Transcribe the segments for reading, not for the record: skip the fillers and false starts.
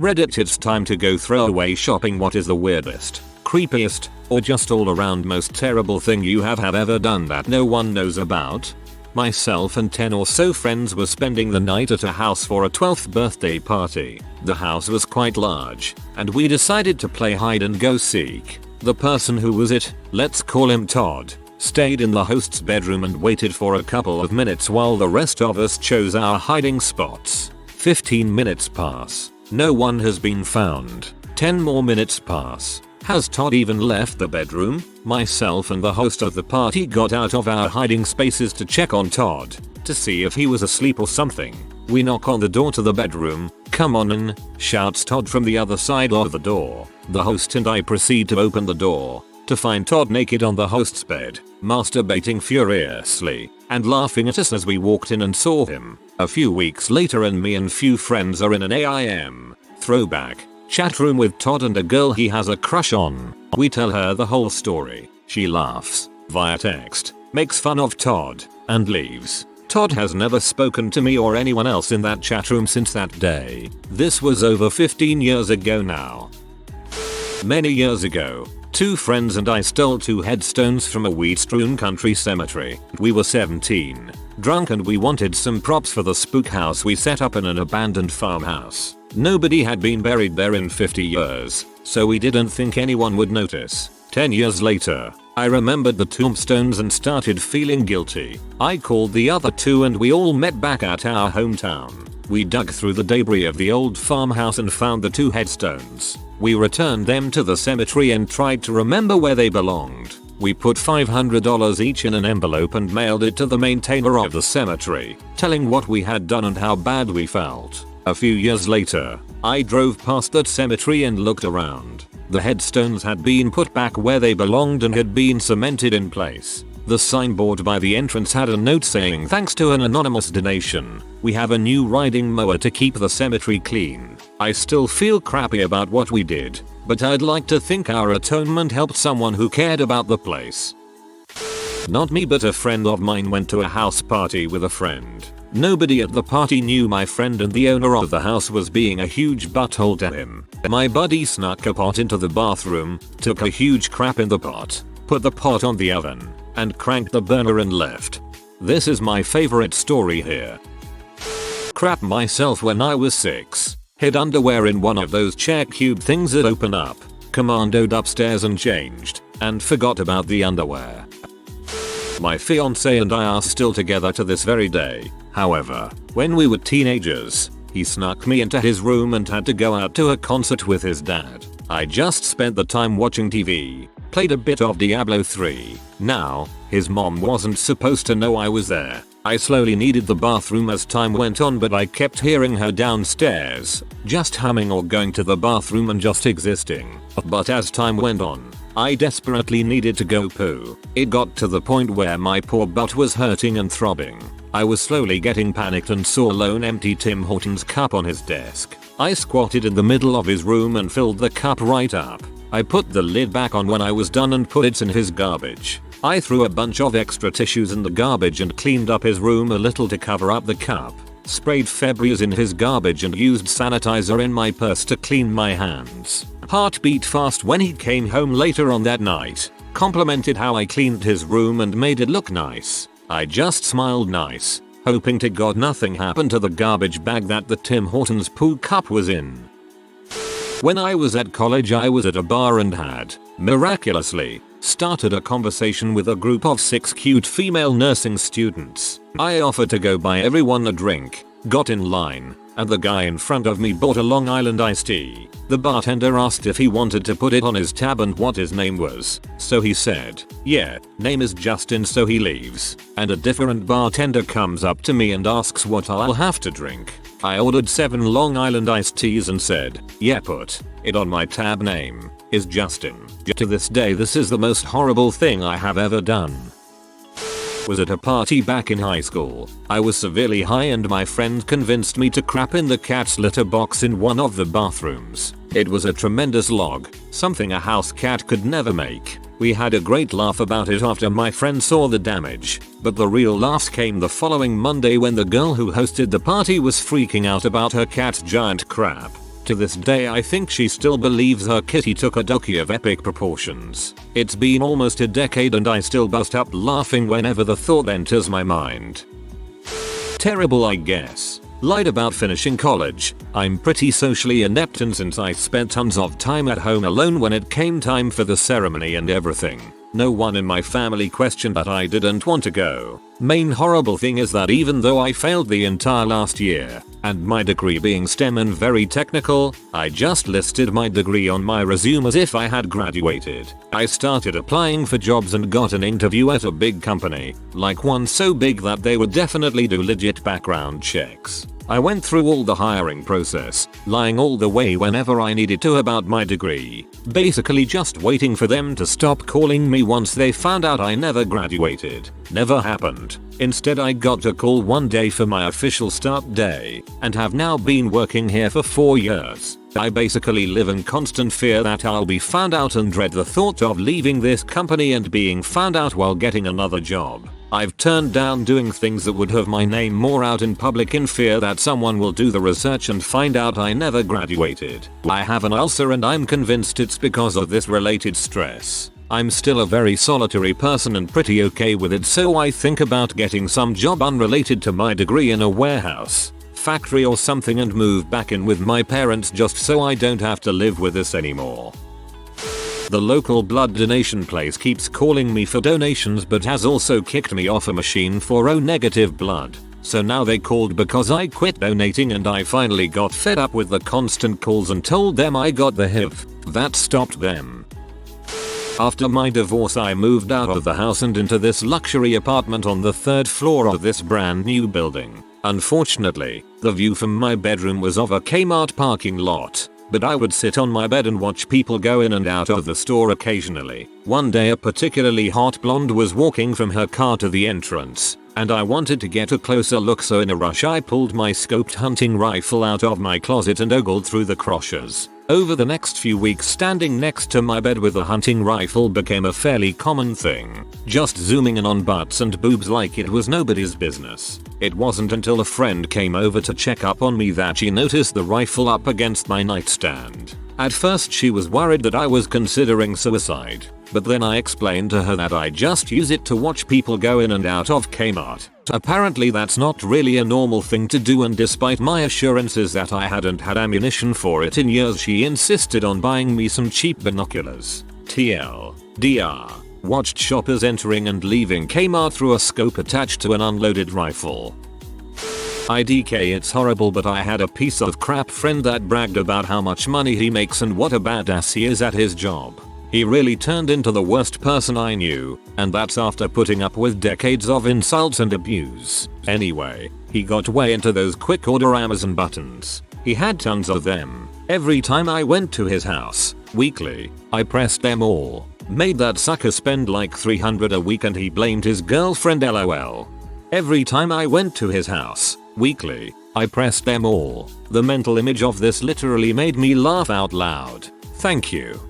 Reddit, it's time to go throwaway shopping. What is the weirdest, creepiest, or just all around most terrible thing you have ever done that no one knows about? Myself and 10 or so friends were spending the night at a house for a 12th birthday party. The house was quite large, and we decided to play hide and go seek. The person who was it, let's call him Todd, stayed in the host's bedroom and waited for a couple of minutes while the rest of us chose our hiding spots. 15 minutes pass. No one has been found. 10 more minutes pass. Has Todd even left the bedroom? Myself and the host of the party got out of our hiding spaces to check on Todd, to see if he was asleep or something. We knock on the door to the bedroom. "Come on in," shouts Todd from the other side of the door. The host and I proceed to open the door, to find Todd naked on the host's bed, masturbating furiously, and laughing at us as we walked in and saw him. A few weeks later, and me and few friends are in an AIM throwback chat room with Todd and a girl he has a crush on. We tell her the whole story. She laughs via text, makes fun of Todd, and leaves. Todd has never spoken to me or anyone else in that chat room since that day. This was over 15 years ago now. Many years ago, 2 friends and I stole 2 headstones from a weed-strewn country cemetery. We were 17, drunk, and we wanted some props for the spook house we set up in an abandoned farmhouse. Nobody had been buried there in 50 years, so we didn't think anyone would notice. 10 years later, I remembered the tombstones and started feeling guilty. I called the other 2 and we all met back at our hometown. We dug through the debris of the old farmhouse and found the 2 headstones. We returned them to the cemetery and tried to remember where they belonged. We put $500 each in an envelope and mailed it to the maintainer of the cemetery, telling what we had done and how bad we felt. A few years later, I drove past that cemetery and looked around. The headstones had been put back where they belonged and had been cemented in place. The signboard by the entrance had a note saying, "Thanks to an anonymous donation, we have a new riding mower to keep the cemetery clean." I still feel crappy about what we did, but I'd like to think our atonement helped someone who cared about the place. Not me, but a friend of mine went to a house party with a friend. Nobody at the party knew my friend, and the owner of the house was being a huge butthole to him. My buddy snuck a pot into the bathroom, took a huge crap in the pot, put the pot on the oven, and cranked the burner and left. This is my favorite story here. Crap myself when I was 6. Hid underwear in one of those chair cube things that open up. Commandoed upstairs and changed, and forgot about the underwear. My fiance and I are still together to this very day. However, when we were teenagers, he snuck me into his room and had to go out to a concert with his dad. I just spent the time watching TV, played a bit of Diablo 3. Now, his mom wasn't supposed to know I was there. I slowly needed the bathroom as time went on, but I kept hearing her downstairs, just humming or going to the bathroom and just existing. But as time went on, I desperately needed to go poo. It got to the point where my poor butt was hurting and throbbing. I was slowly getting panicked and saw a lone empty Tim Hortons cup on his desk. I squatted in the middle of his room and filled the cup right up. I put the lid back on when I was done and put it in his garbage. I threw a bunch of extra tissues in the garbage and cleaned up his room a little to cover up the cup. Sprayed Febreze in his garbage and used sanitizer in my purse to clean my hands. Heart beat fast when he came home later on that night. Complimented how I cleaned his room and made it look nice. I just smiled nice, hoping to God nothing happened to the garbage bag that the Tim Hortons poo cup was in. When I was at college, I was at a bar and had, miraculously, started a conversation with a group of 6 cute female nursing students. I offered to go buy everyone a drink, got in line, and the guy in front of me bought a Long Island iced tea. The bartender asked if he wanted to put it on his tab and what his name was, so he said, "Yeah, name is Justin," so he leaves, and a different bartender comes up to me and asks what I'll have to drink. I ordered 7 Long Island iced teas and said, "Yeah, put it on my tab, name is Justin." To this day, this is the most horrible thing I have ever done. Was at a party back in high school. I was severely high and my friend convinced me to crap in the cat's litter box in one of the bathrooms. It was a tremendous log, something a house cat could never make. We had a great laugh about it after my friend saw the damage, but the real laughs came the following Monday when the girl who hosted the party was freaking out about her cat's giant crap. To this day I think she still believes her kitty took a donkey of epic proportions. It's been almost a decade and I still bust up laughing whenever the thought enters my mind. Terrible, I guess. Lied about finishing college. I'm pretty socially inept, and since I spent tons of time at home alone when it came time for the ceremony and everything, no one in my family questioned that I didn't want to go. Main horrible thing is that even though I failed the entire last year, and my degree being STEM and very technical, I just listed my degree on my resume as if I had graduated. I started applying for jobs and got an interview at a big company, like one so big that they would definitely do legit background checks. I went through all the hiring process, lying all the way whenever I needed to about my degree, basically just waiting for them to stop calling me once they found out I never graduated. Never happened. Instead I got a call one day for my official start day, and have now been working here for 4 years. I basically live in constant fear that I'll be found out and dread the thought of leaving this company and being found out while getting another job. I've turned down doing things that would have my name more out in public in fear that someone will do the research and find out I never graduated. I have an ulcer and I'm convinced it's because of this related stress. I'm still a very solitary person and pretty okay with it, so I think about getting some job unrelated to my degree in a warehouse, factory or something and move back in with my parents just so I don't have to live with this anymore. The local blood donation place keeps calling me for donations but has also kicked me off a machine for O negative blood. So now they called because I quit donating and I finally got fed up with the constant calls and told them I got the HIV. That stopped them. After my divorce I moved out of the house and into this luxury apartment on the 3rd floor of this brand new building. Unfortunately, the view from my bedroom was of a Kmart parking lot, but I would sit on my bed and watch people go in and out of the store occasionally. One day a particularly hot blonde was walking from her car to the entrance, and I wanted to get a closer look, so in a rush I pulled my scoped hunting rifle out of my closet and ogled through the crotches. Over the next few weeks standing next to my bed with a hunting rifle became a fairly common thing, just zooming in on butts and boobs like it was nobody's business. It wasn't until a friend came over to check up on me that she noticed the rifle up against my nightstand. At first she was worried that I was considering suicide, but then I explained to her that I just use it to watch people go in and out of Kmart. Apparently that's not really a normal thing to do, and despite my assurances that I hadn't had ammunition for it in years, she insisted on buying me some cheap binoculars. TLDR. Watched shoppers entering and leaving Kmart through a scope attached to an unloaded rifle. IDK, it's horrible, but I had a piece of crap friend that bragged about how much money he makes and what a badass he is at his job. He really turned into the worst person I knew, and that's after putting up with decades of insults and abuse. Anyway, he got way into those quick order Amazon buttons. He had tons of them. Every time I went to his house, weekly, I pressed them all. Made that sucker spend like $300 a week and he blamed his girlfriend, LOL. Every time I went to his house, weekly, I pressed them all. The mental image of this literally made me laugh out loud. Thank you.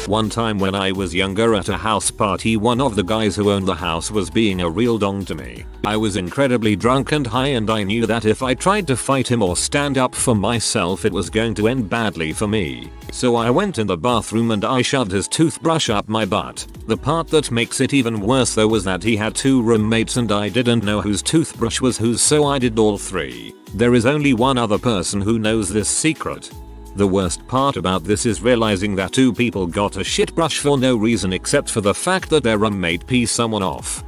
One time when I was younger at a house party, one of the guys who owned the house was being a real dong to me. I was incredibly drunk and high, and I knew that if I tried to fight him or stand up for myself it was going to end badly for me. So I went in the bathroom and I shoved his toothbrush up my butt. The part that makes it even worse though was that he had 2 roommates and I didn't know whose toothbrush was whose, so I did all 3. There is only one other person who knows this secret. The worst part about this is realizing that 2 people got a shit brush for no reason except for the fact that their roommate pissed someone off.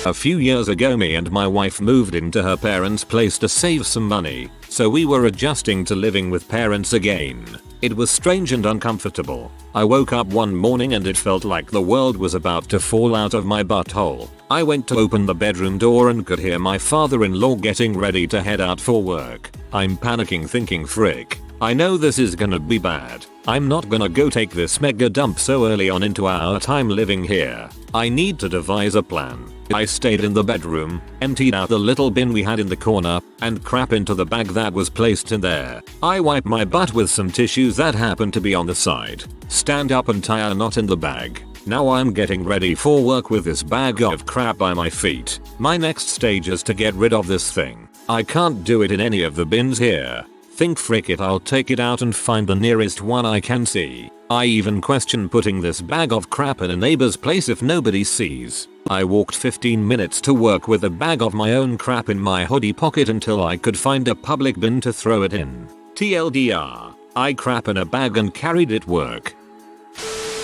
A few years ago me and my wife moved into her parents' place to save some money, so we were adjusting to living with parents again. It was strange and uncomfortable. I woke up one morning and it felt like the world was about to fall out of my butthole. I went to open the bedroom door and could hear my father-in-law getting ready to head out for work. I'm panicking thinking, frick, I know this is gonna be bad. I'm not gonna go take this mega dump so early on into our time living here. I need to devise a plan. I stayed in the bedroom, emptied out the little bin we had in the corner, and crap into the bag that was placed in there. I wiped my butt with some tissues that happened to be on the side. Stand up and tie a knot in the bag. Now I'm getting ready for work with this bag of crap by my feet. My next stage is to get rid of this thing. I can't do it in any of the bins here. Think frick it, I'll take it out and find the nearest one I can see. I even question putting this bag of crap in a neighbor's place if nobody sees. I walked 15 minutes to work with a bag of my own crap in my hoodie pocket until I could find a public bin to throw it in. TLDR, I crap in a bag and carried it work.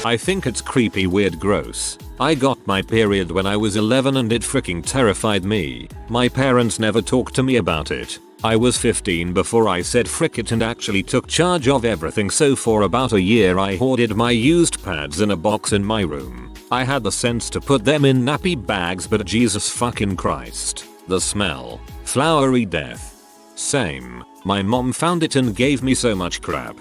I think it's creepy, weird, gross. I got my period when I was 11 and it freaking terrified me. My parents never talked to me about it. I was 15 before I said frick it and actually took charge of everything, so for about a year I hoarded my used pads in a box in my room. I had the sense to put them in nappy bags, but Jesus fucking Christ. The smell. Flowery death. Same. My mom found it and gave me so much crap.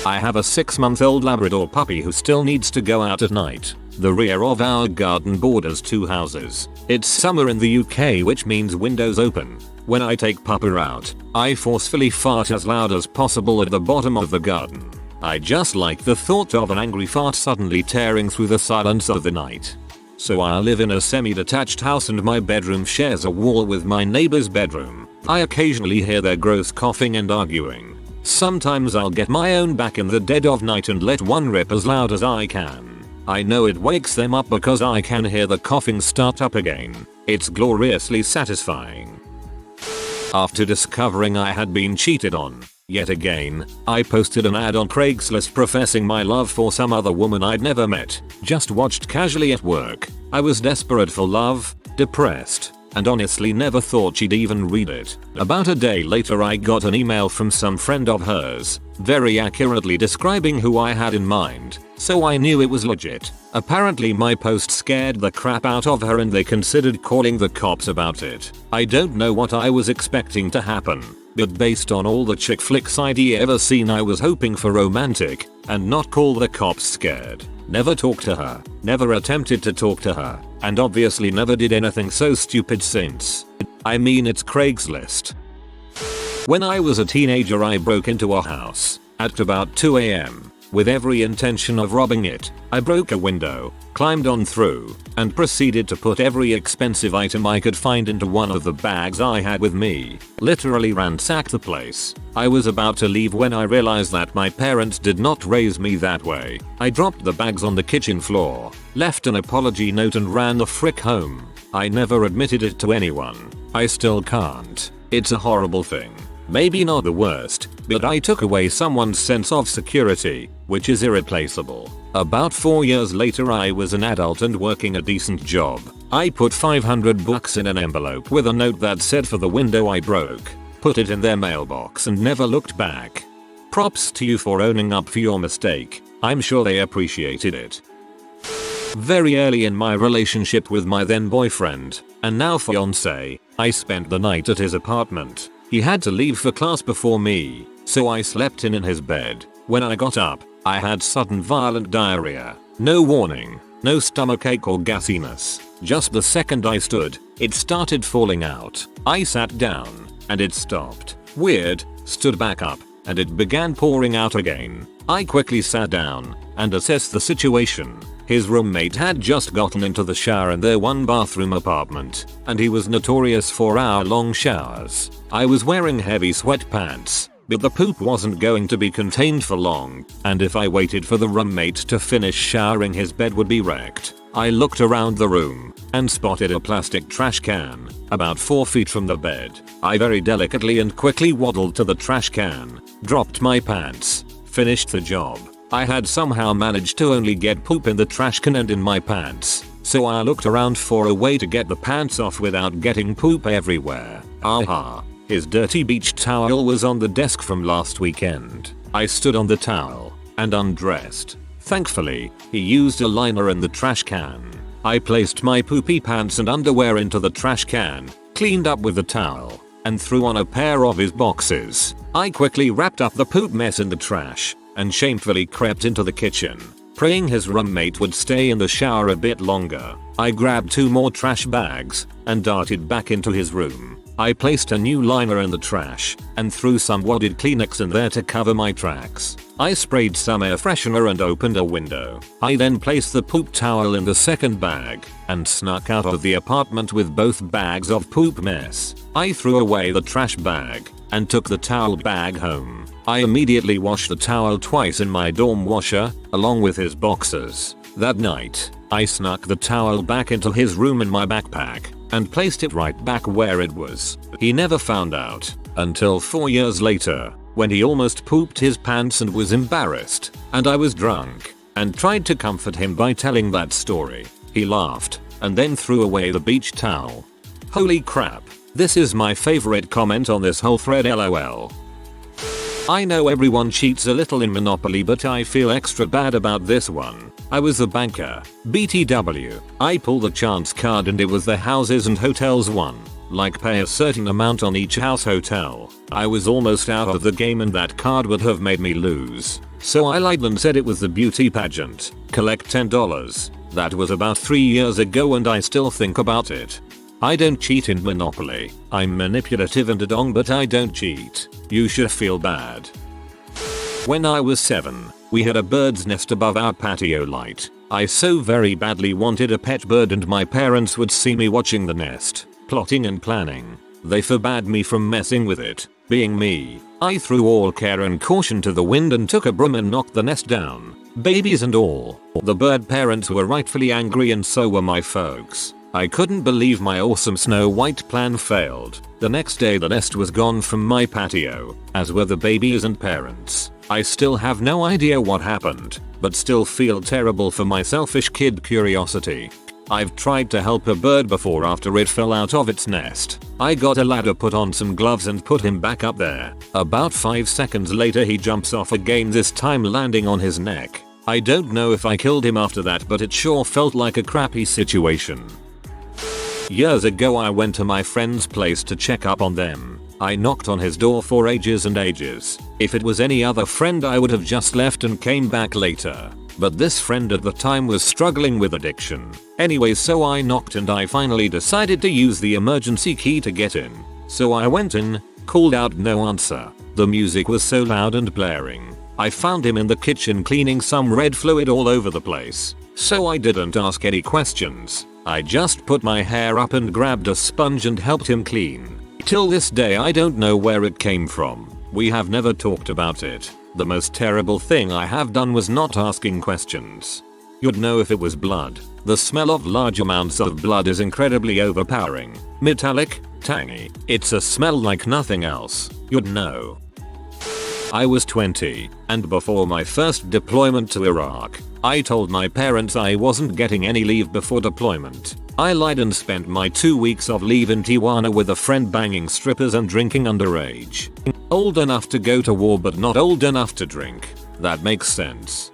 I have a 6-month-old Labrador puppy who still needs to go out at night. The rear of our garden borders 2 houses. It's summer in the UK, which means windows open. When I take Papa out, I forcefully fart as loud as possible at the bottom of the garden. I just like the thought of an angry fart suddenly tearing through the silence of the night. So I live in a semi-detached house and my bedroom shares a wall with my neighbor's bedroom. I occasionally hear their gross coughing and arguing. Sometimes I'll get my own back in the dead of night and let one rip as loud as I can. I know it wakes them up because I can hear the coughing start up again. It's gloriously satisfying. After discovering I had been cheated on, yet again, I posted an ad on Craigslist professing my love for some other woman I'd never met, just watched casually at work. I was desperate for love, depressed, and honestly never thought she'd even read it. About a day later I got an email from some friend of hers, very accurately describing who I had in mind, so I knew it was legit. Apparently my post scared the crap out of her and they considered calling the cops about it. I don't know what I was expecting to happen, but based on all the chick flicks I'd ever seen, I was hoping for romantic, and not call the cops scared. Never talked to her, never attempted to talk to her, and obviously never did anything so stupid since. I mean, it's Craigslist. When I was a teenager I broke into a house at about 2 AM. With every intention of robbing it. I broke a window, climbed on through, and proceeded to put every expensive item I could find into one of the bags I had with me. Literally ransacked the place. I was about to leave when I realized that my parents did not raise me that way. I dropped the bags on the kitchen floor, left an apology note and ran the frick home. I never admitted it to anyone. I still can't. It's a horrible thing. Maybe not the worst, but I took away someone's sense of security, which is irreplaceable. About 4 years later I was an adult and working a decent job. I put $500 in an envelope with a note that said for the window I broke. Put it in their mailbox and never looked back. Props to you for owning up for your mistake. I'm sure they appreciated it. Very early in my relationship with my then boyfriend, and now fiance, I spent the night at his apartment. He had to leave for class before me, so I slept in his bed. When I got up, I had sudden violent diarrhea. No warning, no stomachache or gassiness. Just the second I stood, it started falling out. I sat down, and it stopped. Weird, stood back up, and it began pouring out again. I quickly sat down and assessed the situation. His roommate had just gotten into the shower in their 1-bathroom apartment, and he was notorious for hour-long showers. I was wearing heavy sweatpants, but the poop wasn't going to be contained for long, and if I waited for the roommate to finish showering his bed would be wrecked. I looked around the room and spotted a plastic trash can about 4 feet from the bed. I very delicately and quickly waddled to the trash can, dropped my pants, finished the job. I had somehow managed to only get poop in the trash can and in my pants, so I looked around for a way to get the pants off without getting poop everywhere. Aha. His dirty beach towel was on the desk from last weekend. I stood on the towel and undressed. Thankfully, he used a liner in the trash can. I placed my poopy pants and underwear into the trash can, cleaned up with the towel, and threw on a pair of his boxes. I quickly wrapped up the poop mess in the trash and shamefully crept into the kitchen, praying his roommate would stay in the shower a bit longer. I grabbed 2 more trash bags and darted back into his room. I placed a new liner in the trash and threw some wadded Kleenex in there to cover my tracks. I sprayed some air freshener and opened a window. I then placed the poop towel in the second bag and snuck out of the apartment with both bags of poop mess. I threw away the trash bag and took the towel bag home. I immediately washed the towel twice in my dorm washer, along with his boxers. That night, I snuck the towel back into his room in my backpack and placed it right back where it was. He never found out until 4 years later, when he almost pooped his pants and was embarrassed, and I was drunk and tried to comfort him by telling that story. He laughed and then threw away the beach towel. Holy crap. This is my favorite comment on this whole thread, lol. I know everyone cheats a little in Monopoly, but I feel extra bad about this one. I was a banker. BTW. I pulled the chance card and it was the houses and hotels one. Like pay a certain amount on each house hotel. I was almost out of the game and that card would have made me lose. So I lied and said it was the beauty pageant. Collect $10. That was about 3 years ago and I still think about it. I don't cheat in Monopoly. I'm manipulative and a dong, but I don't cheat. You should feel bad. When I was 7, we had a bird's nest above our patio light. I so very badly wanted a pet bird and my parents would see me watching the nest, plotting and planning. They forbade me from messing with it. Being me, I threw all care and caution to the wind and took a broom and knocked the nest down, babies and all. The bird parents were rightfully angry and so were my folks. I couldn't believe my awesome Snow White plan failed. The next day the nest was gone from my patio, as were the babies and parents. I still have no idea what happened, but still feel terrible for my selfish kid curiosity. I've tried to help a bird before after it fell out of its nest. I got a ladder, put on some gloves and put him back up there. About 5 seconds later he jumps off again, this time landing on his neck. I don't know if I killed him after that, but it sure felt like a crappy situation. Years ago I went to my friend's place to check up on them. I knocked on his door for ages and ages. If it was any other friend I would have just left and came back later. But this friend at the time was struggling with addiction. Anyway, so I knocked and I finally decided to use the emergency key to get in. So I went in, called out, no answer. The music was so loud and blaring. I found him in the kitchen cleaning some red fluid all over the place. So I didn't ask any questions. I just put my hair up and grabbed a sponge and helped him clean. Till this day I don't know where it came from. We have never talked about it. The most terrible thing I have done was not asking questions. You'd know if it was blood. The smell of large amounts of blood is incredibly overpowering. Metallic, tangy. It's a smell like nothing else. You'd know. I was 20, and before my first deployment to Iraq, I told my parents I wasn't getting any leave before deployment. I lied and spent my 2 weeks of leave in Tijuana with a friend banging strippers and drinking underage. Old enough to go to war but not old enough to drink. That makes sense.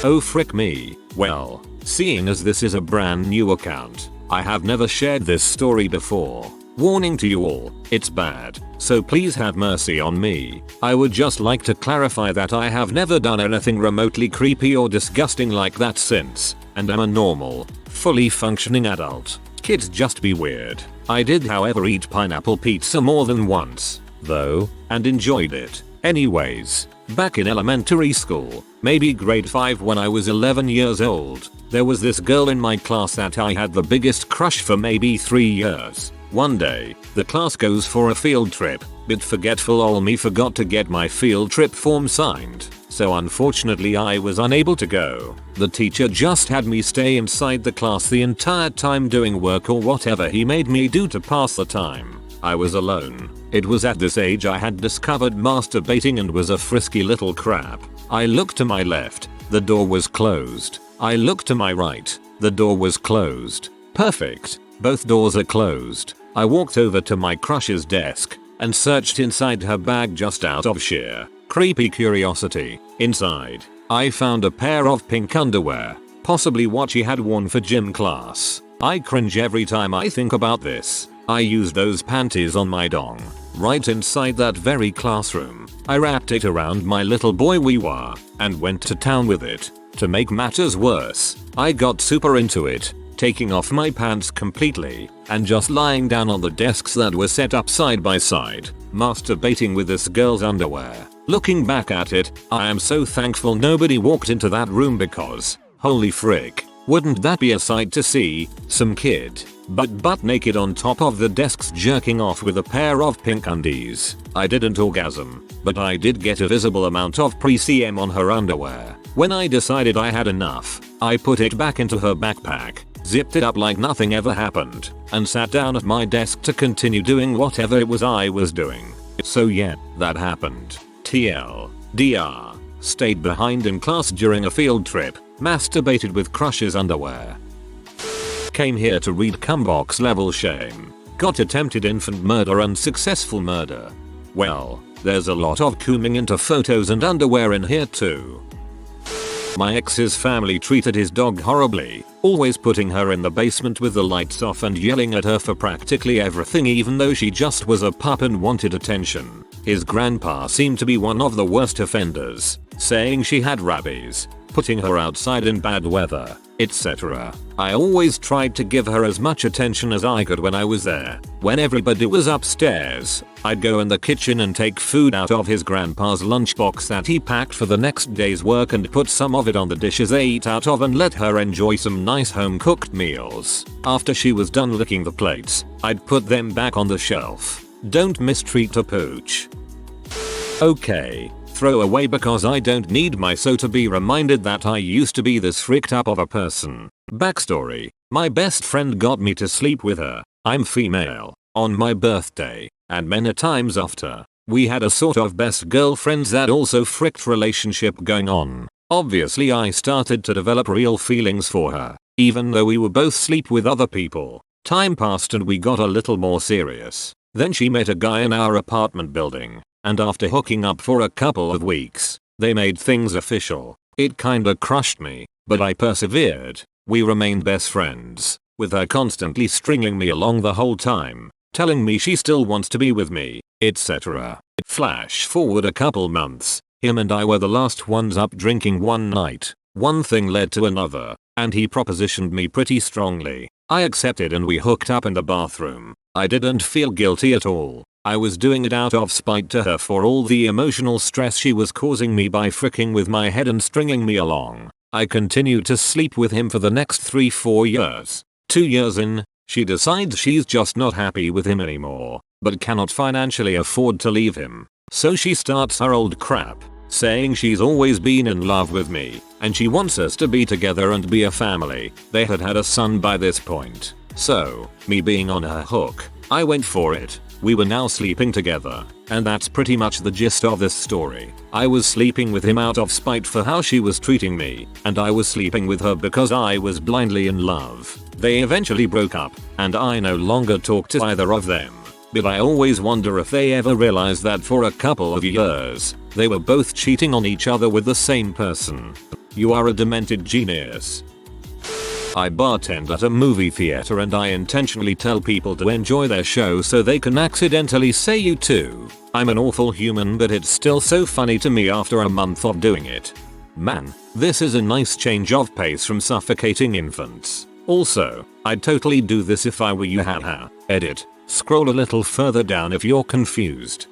Oh frick me. Well, seeing as this is a brand new account, I have never shared this story before. Warning to you all, it's bad, so please have mercy on me. I would just like to clarify that I have never done anything remotely creepy or disgusting like that since, and I'm a normal, fully functioning adult. Kids just be weird. I did however eat pineapple pizza more than once, though, and enjoyed it. Anyways, back in elementary school, maybe grade 5 when I was 11 years old, there was this girl in my class that I had the biggest crush for maybe 3 years. One day, the class goes for a field trip, but forgetful ol' me forgot to get my field trip form signed, so unfortunately I was unable to go. The teacher just had me stay inside the class the entire time doing work or whatever he made me do to pass the time. I was alone. It was at this age I had discovered masturbating and was a frisky little crap. I looked to my left, the door was closed. I looked to my right, the door was closed. Perfect. Both doors are closed. I walked over to my crush's desk and searched inside her bag just out of sheer creepy curiosity. Inside, I found a pair of pink underwear, possibly what she had worn for gym class. I cringe every time I think about this. I used those panties on my dong, right inside that very classroom. I wrapped it around my little boy wee-wah and went to town with it. To make matters worse, I got super into it, taking off my pants completely and just lying down on the desks that were set up side by side, masturbating with this girl's underwear. Looking back at it, I am so thankful nobody walked into that room because, holy frick, wouldn't that be a sight to see? Some kid but butt naked on top of the desks jerking off with a pair of pink undies. I didn't orgasm, but I did get a visible amount of pre-CM on her underwear. When I decided I had enough, I put it back into her backpack, zipped it up like nothing ever happened, and sat down at my desk to continue doing whatever it was I was doing. So yeah, that happened. TLDR. Stayed behind in class during a field trip, masturbated with crush's underwear. Came here to read Cumbox level shame. Got attempted infant murder and successful murder. Well, there's a lot of cooming into photos and underwear in here too. My ex's family treated his dog horribly, always putting her in the basement with the lights off and yelling at her for practically everything even though she just was a pup and wanted attention. His grandpa seemed to be one of the worst offenders, saying she had rabies, putting her outside in bad weather, etc. I always tried to give her as much attention as I could when I was there. When everybody was upstairs, I'd go in the kitchen and take food out of his grandpa's lunchbox that he packed for the next day's work and put some of it on the dishes they eat out of and let her enjoy some nice home cooked meals. After she was done licking the plates, I'd put them back on the shelf. Don't mistreat a pooch. Okay. Throw away because I don't need my so to be reminded that I used to be this freaked up of a person. Backstory. My best friend got me to sleep with her, I'm female, on my birthday, and many times after. We had a sort of best girlfriends that also fricked relationship going on. Obviously I started to develop real feelings for her, even though we were both sleep with other people. Time passed and we got a little more serious. Then she met a guy in our apartment building. And after hooking up for a couple of weeks, they made things official. It kinda crushed me, but I persevered. We remained best friends, with her constantly stringing me along the whole time, telling me she still wants to be with me, etc. Flash forward a couple months, him and I were the last ones up drinking one night. One thing led to another, and he propositioned me pretty strongly. I accepted and we hooked up in the bathroom. I didn't feel guilty at all. I was doing it out of spite to her for all the emotional stress she was causing me by fricking with my head and stringing me along. I continued to sleep with him for the next 3-4 years. 2 years in, she decides she's just not happy with him anymore, but cannot financially afford to leave him. So she starts her old crap, saying she's always been in love with me, and she wants us to be together and be a family. They had had a son by this point. So, me being on her hook, I went for it. We were now sleeping together, and that's pretty much the gist of this story. I was sleeping with him out of spite for how she was treating me, and I was sleeping with her because I was blindly in love. They eventually broke up, and I no longer talk to either of them. But I always wonder if they ever realized that for a couple of years, they were both cheating on each other with the same person. You are a demented genius. I bartend at a movie theater and I intentionally tell people to enjoy their show so they can accidentally say you too. I'm an awful human but it's still so funny to me after a month of doing it. Man, this is a nice change of pace from suffocating infants. Also, I'd totally do this if I were you, haha. Edit. Scroll a little further down if you're confused.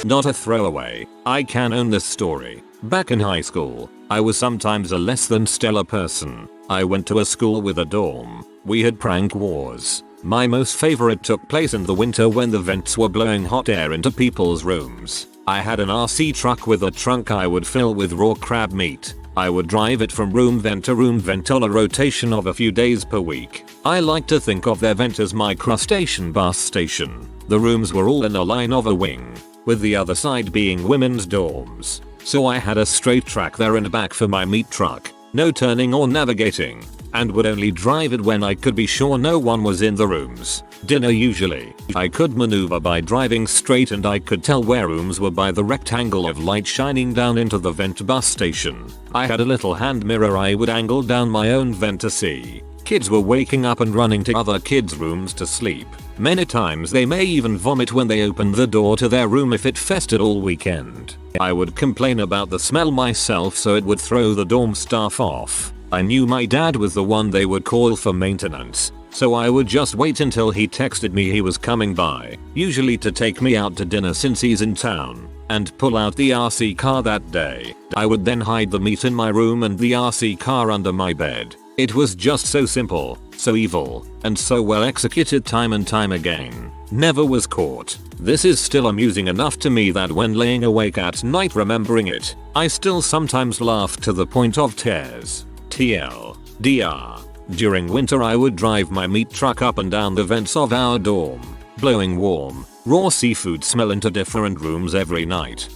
Not a throwaway, I can own this story. Back in high school, I was sometimes a less than stellar person. I went to a school with a dorm. We had prank wars. My most favorite took place in the winter when the vents were blowing hot air into people's rooms. I had an RC truck with a trunk I would fill with raw crab meat. I would drive it from room vent to room vent on a rotation of a few days per week. I like to think of their vent as my crustacean bus station. The rooms were all in a line of a wing, with the other side being women's dorms. So I had a straight track there and back for my meat truck, no turning or navigating, and would only drive it when I could be sure no one was in the rooms. Dinner usually. I could maneuver by driving straight and I could tell where rooms were by the rectangle of light shining down into the vent bus station. I had a little hand mirror I would angle down my own vent to see. Kids were waking up and running to other kids' rooms to sleep. Many times they may even vomit when they opened the door to their room if it festered all weekend. I would complain about the smell myself so it would throw the dorm staff off. I knew my dad was the one they would call for maintenance, so I would just wait until he texted me he was coming by, usually to take me out to dinner since he's in town, and pull out the RC car that day. I would then hide the meat in my room and the RC car under my bed. It was just so simple. so evil and so well executed time and time again. Never was caught. This is still amusing enough to me that when laying awake at night remembering it, I still sometimes laugh to the point of tears. TLDR. During winter I would drive my meat truck up and down the vents of our dorm, blowing warm, raw seafood smell into different rooms every night.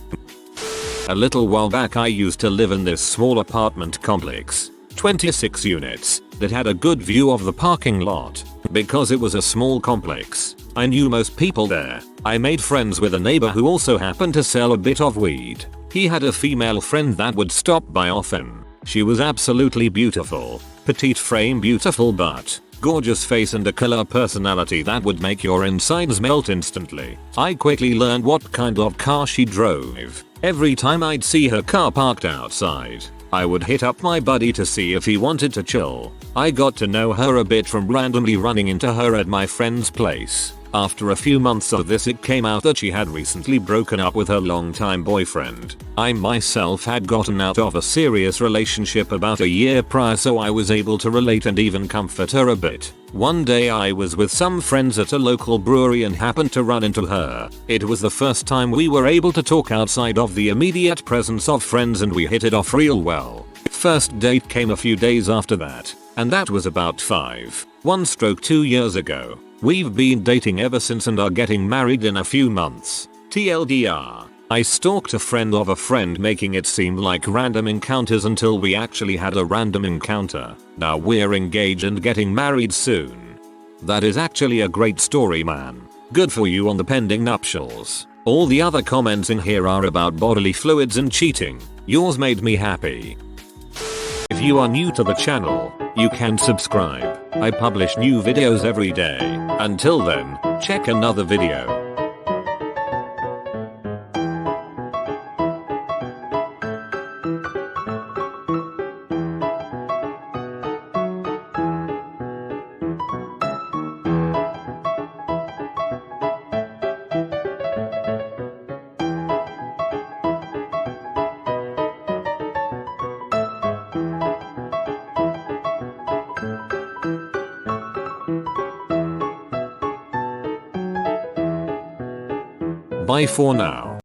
A little while back I used to live in this small apartment complex, 26 units, that had a good view of the parking lot. Because it was a small complex, I knew most people there. I made friends with a neighbor who also happened to sell a bit of weed. He had a female friend that would stop by often. She was absolutely beautiful. Petite frame beautiful butt, gorgeous face and a killer personality that would make your insides melt instantly. I quickly learned what kind of car she drove. Every time I'd see her car parked outside, I would hit up my buddy to see if he wanted to chill. I got to know her a bit from randomly running into her at my friend's place. After a few months of this it came out that she had recently broken up with her longtime boyfriend. I myself had gotten out of a serious relationship about a year prior, so I was able to relate and even comfort her a bit. One day I was with some friends at a local brewery and happened to run into her. It was the first time we were able to talk outside of the immediate presence of friends and we hit it off real well. First date came a few days after that, and that was about 2 years ago. We've been dating ever since and are getting married in a few months. TLDR. I stalked a friend of a friend, making it seem like random encounters until we actually had a random encounter. Now we're engaged and getting married soon. That is actually a great story, man. Good for you on the pending nuptials. All the other comments in here are about bodily fluids and cheating. Yours made me happy. If you are new to the channel, you can subscribe. I publish new videos every day. Until then, check another video. Bye for now.